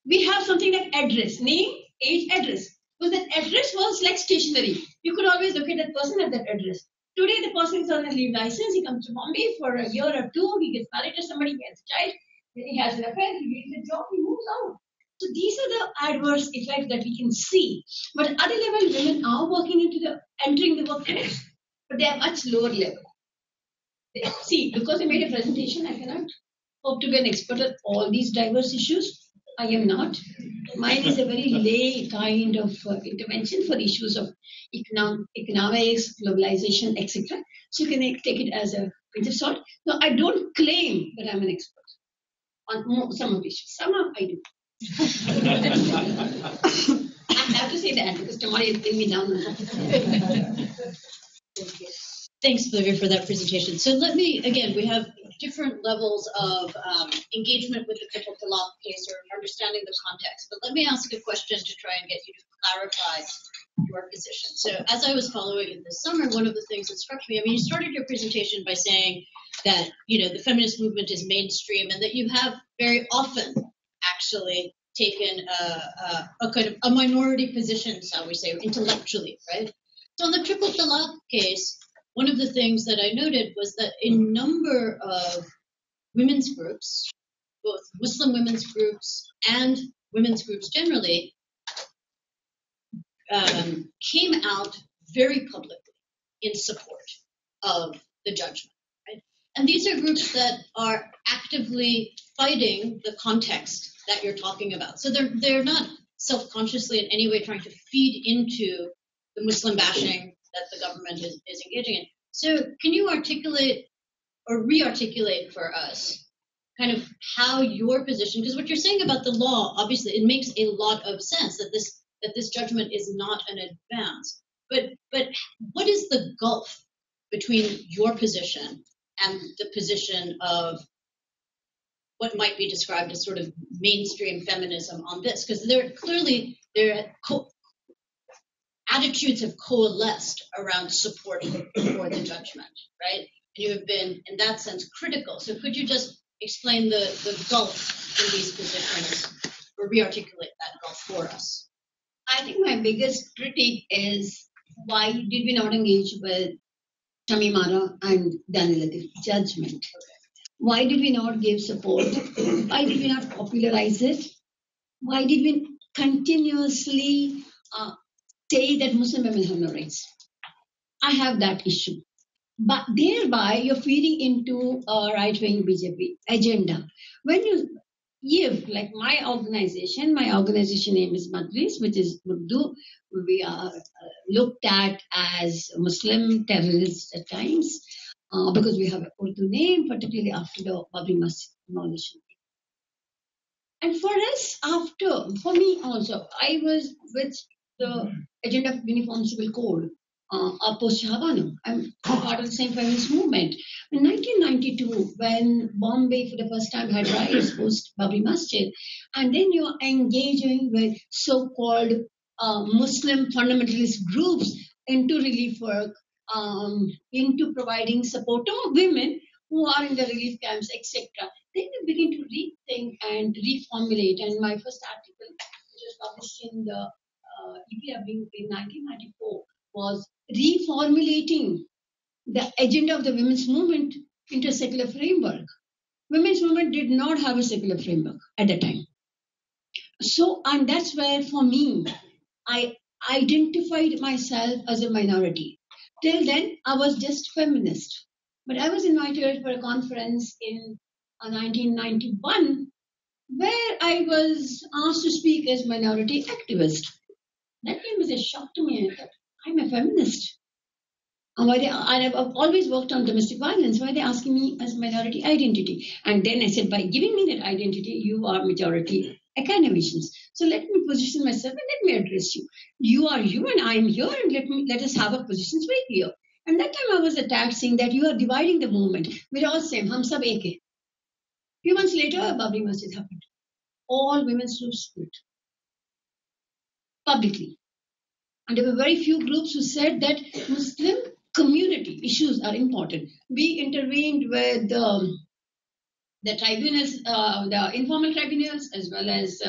We have something like address, name, age, address. Because that address was like stationary. You could always locate that person at that address. Today, the person is on a leave license. He comes to Bombay for a year or two. He gets married to somebody, he has a child, then he has an affair, he gets a job, he moves out. So these are the adverse effects that we can see. But at other level, women are entering the workforce, but they are much lower level. See, because I made a presentation, I cannot hope to be an expert at all these diverse issues. I am not. Mine is a very lay kind of intervention for issues of economics, globalization, etc. So you can take it as a pinch of salt. No, I don't claim that I'm an expert on some of the issues. Somehow I do. I have to say that because tomorrow you'll bring me down. Thanks, Flavia, for that presentation. So we have different levels of engagement with the triple talaq case or understanding the context. But let me ask a question to try and get you to clarify your position. So as I was following it this summer, one of the things that struck me, you started your presentation by saying that, the feminist movement is mainstream and that you have very often actually taken a kind of a minority position, shall we say, intellectually, right? So in the triple talaq case, one of the things that I noted was that a number of women's groups, both Muslim women's groups and women's groups generally, came out very publicly in support of the judgment. Right? And these are groups that are actively fighting the context that you're talking about. So they're not self-consciously in any way trying to feed into the Muslim bashing that the government is engaging in. So can you articulate or re-articulate for us kind of how your position, because what you're saying about the law, obviously it makes a lot of sense that this judgment is not an advance. But what is the gulf between your position and the position of what might be described as sort of mainstream feminism on this? Because their attitudes have coalesced around support for the judgment, right? And you have been, in that sense, critical. So could you just explain the gulf in these positions or re-articulate that gulf for us? I think my biggest critique is why did we not engage with Tamimara and Daniel judgment? Why did we not give support? Why did we not popularize it? Why did we continuously say that Muslim women have no rights? I have that issue. But thereby, you're feeding into a right-wing BJP agenda. When you give, like my organization name is Majlis, which is Urdu. We are looked at as Muslim terrorists at times because we have an Urdu name, particularly after the Babri Masjid demolition. And for me also, I was with the agenda of Uniform Civil Code, post Shahabano. I'm part of the same feminist movement. In 1992, when Bombay for the first time had riots post Babri Masjid, and then you're engaging with so-called Muslim fundamentalist groups into relief work, into providing support to women who are in the relief camps, etc. Then you begin to rethink and reformulate. And my first article, which was published in the EPF in 1994, was reformulating the agenda of the women's movement into a secular framework. Women's movement did not have a secular framework at the time. So, and that's where, for me, I identified myself as a minority. Till then, I was just feminist. But I was invited for a conference in 1991 where I was asked to speak as minority activist. That came as a shock to me. I thought, I'm a feminist. And I've always worked on domestic violence. Why are they asking me as minority identity? And then I said, by giving me that identity, you are majority academicians. So let me position myself and let me address you. You are you and I am here, and let us have our positions very clear. And that time I was attacked saying that you are dividing the movement. We're all same. Hum sab ek hai. Few months later, Babri Masjid happened. All women's groups split publicly. And there were very few groups who said that Muslim community issues are important. We intervened with the tribunals, the informal tribunals, as well as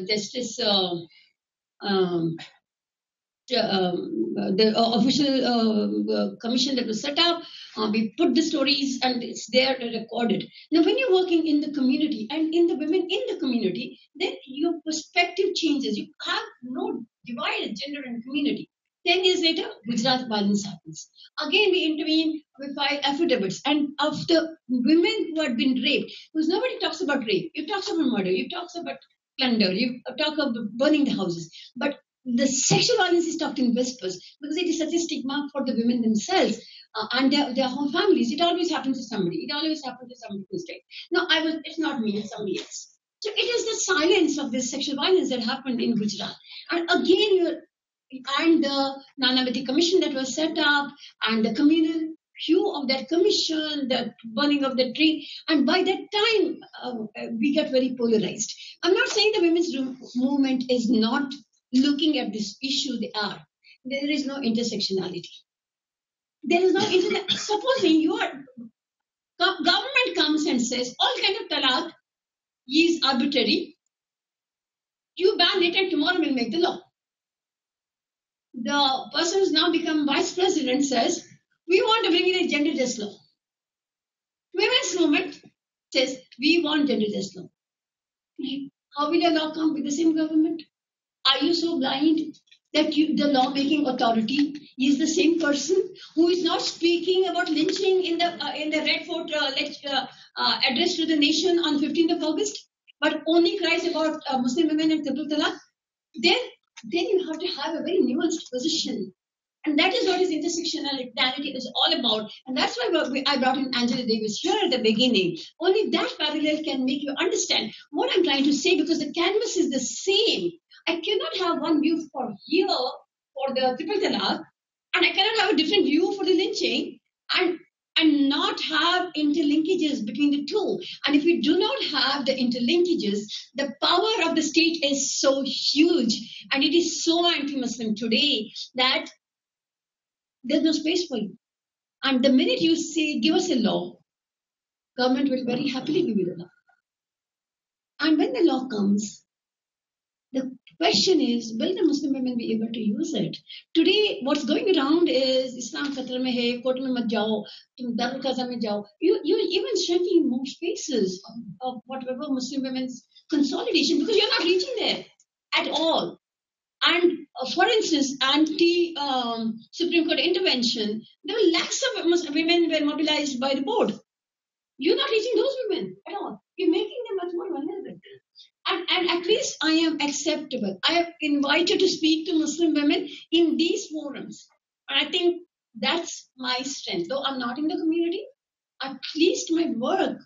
justice, the official commission that was set up. We put the stories and it's there recorded. Now, when you're working in the community and in the women in the community, then your perspective changes. You have no divided gender and community. 10 years later, Gujarat violence happens. Again, we intervene, we file affidavits. And after women who had been raped, because nobody talks about rape, you talk about murder, you talk about plunder, you talk about burning the houses. But the sexual violence is talked in whispers because it is such a stigma for the women themselves and their whole families. It always happens to somebody. It always happens to somebody who's dead. No, it's not me, it's somebody else. So it is the silence of this sexual violence that happened in Gujarat. And again, the Nanavati Commission that was set up and the communal hue of that commission, the burning of the tree. And by that time, we got very polarized. I'm not saying the women's movement is not looking at this issue. They are. There is no intersectionality. There is no supposing government comes and says all kind of talaq is arbitrary, you ban it and tomorrow we'll make the law. The person who's now become vice president says, we want to bring in a gender just law. Women's movement says, we want gender just law. How will a law come with the same government? Are you so blind that the lawmaking authority is the same person who is not speaking about lynching in the Red Fort address to the nation on 15th of August, but only cries about Muslim women and triple talaq? Then you have to have a very nuanced position. And that is what intersectionality is all about. And that's why I brought in Angela Davis here at the beginning. Only that parallel can make you understand what I'm trying to say, because the canvas is the same. I cannot have one view for here for the triple talaq, and I cannot have a different view for the lynching, and not have interlinkages between the two. And if we do not have the interlinkages, the power of the state is so huge, and it is so anti-Muslim today that there's no space for you. And the minute you say, give us a law, government will very happily give you the law. And when the law comes, the question is, will the Muslim women be able to use it? Today, what's going around is Islam Khatar mein hai, court mein mat jao, tum Darul Qaza mein jao. You're even shrinking more spaces of whatever Muslim women's consolidation, because you're not reaching there at all. And for instance, anti-Supreme Court intervention, there were lakhs of women were mobilized by the board. You're not reaching those women at all. You're making them much more vulnerable. And at least I am acceptable. I am invited to speak to Muslim women in these forums. And I think that's my strength. Though I'm not in the community, at least my work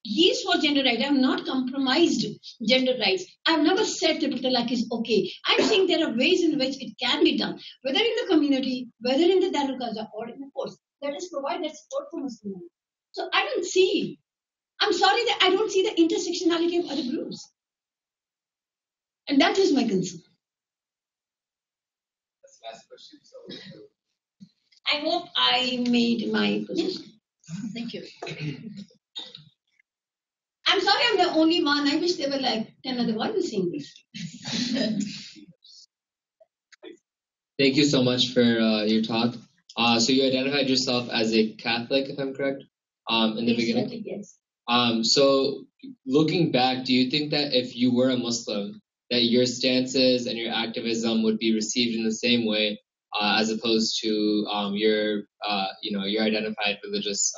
is for gender rights. I have not compromised gender rights. I've never said triple talaq is okay. I'm saying there are ways in which it can be done, whether in the community, whether in the Darul Qaza or in the courts. Let us provide that support for Muslim women. So I'm sorry that I don't see the intersectionality of other groups. And that is my concern. That's the last question. So, I hope I made my position. Thank you. I'm sorry I'm the only one. I wish there were like 10 other voices saying this. thank you so much for your talk. So you identified yourself as a Catholic, if I'm correct, in the beginning? Yes. So looking back, do you think that if you were a Muslim, that your stances and your activism would be received in the same way as opposed to your your identified religious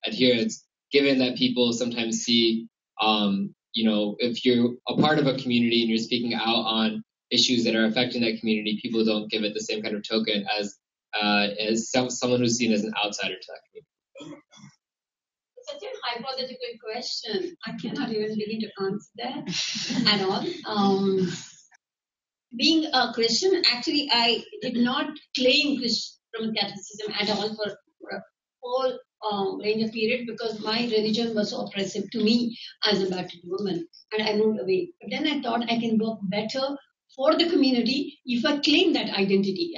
adherence. Given that people sometimes see, if you're a part of a community and you're speaking out on issues that are affecting that community, people don't give it the same kind of token as someone who's seen as an outsider to that community. It's such a hypothetical question. I cannot even begin to answer that at all. Being a Christian, actually, I did not claim Roman Catholicism at all for a whole range of period because my religion was so oppressive to me as a battered woman, and I moved away. But then I thought I can work better for the community if I claim that identity.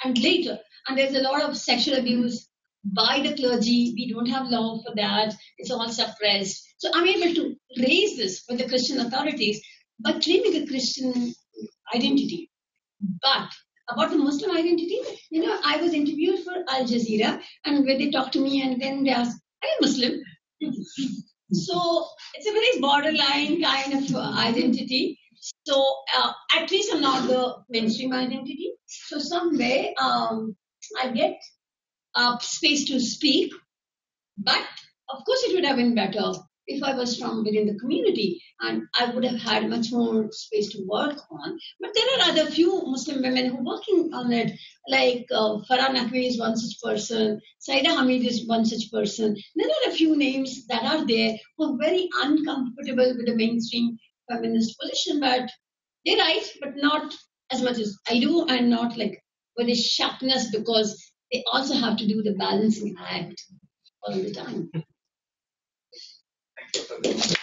And later, and there's a lot of sexual abuse by the clergy. We don't have law for that. It's all suppressed. So I'm able to raise this with the Christian authorities by claiming a Christian identity. But about the Muslim identity, I was interviewed for Al Jazeera, and when they talked to me, and then they asked, "Are you Muslim?" So it's a very borderline kind of identity. So at least I'm not the mainstream identity. So some way I get space to speak, but of course it would have been better if I was from within the community, and I would have had much more space to work on. But there are other few Muslim women who are working on it, like Farah Naqvi is one such person, Saida Hamid is one such person. There are a few names that are there who are very uncomfortable with the mainstream feminist position, but they write, but not as much as I do, and not like with a sharpness, because they also have to do the balancing act all the time. Thank you for that.